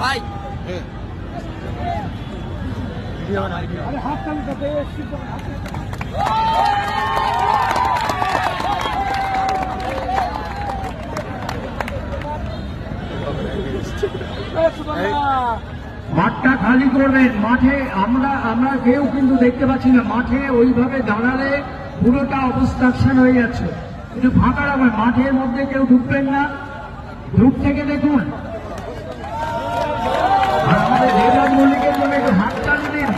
ভাই মাঠটা খালি করবেন। মাঠে আমরা কেউ কিন্তু দেখতে পাচ্ছি না। মাঠে ওইভাবে দাঁড়ালে পুরোটা অবস্ট্রাকশন হয়ে যাচ্ছে। একটু ফাঁকা রাখবেন, মাঠের মধ্যে কেউ ঢুকবেন না। দূর থেকে দেখুন। আর আমাদের দেবরাজ মল্লিকের জন্য একটু হাত টান দিন,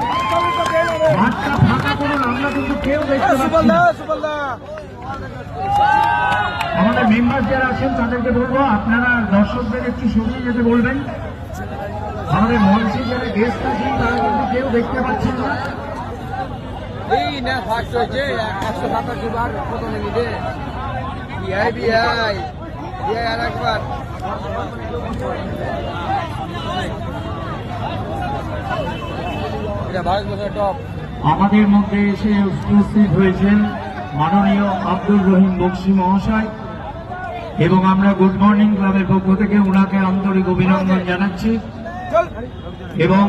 মাঠটা ফাঁকা করুন। আমরা কিন্তু কেউ দেখতে পাচ্ছি না। আমাদের মেম্বার যারা আছেন তাদেরকে বলবো আপনারা দর্শকদের একটু সরিয়ে যেতে বলবেন। আমাদের মঞ্চে যারা গেস্ট আছেন তারা কিন্তু কেউ দেখতে পাচ্ছেন না। এই না ফার্স্ট হয়েছে 150 বার কত মিনিটে বিআই আর একবার এটা ভারতবর্ষের টপ। আমাদের মধ্যে এসে উপস্থিত হয়েছেন মাননীয় আব্দুল রহিম বক্সি মহাশয় এবং আমরা গুড মর্নিং ক্লাবের পক্ষ থেকে ওনাকে আন্তরিক অভিনন্দন জানাচ্ছি এবং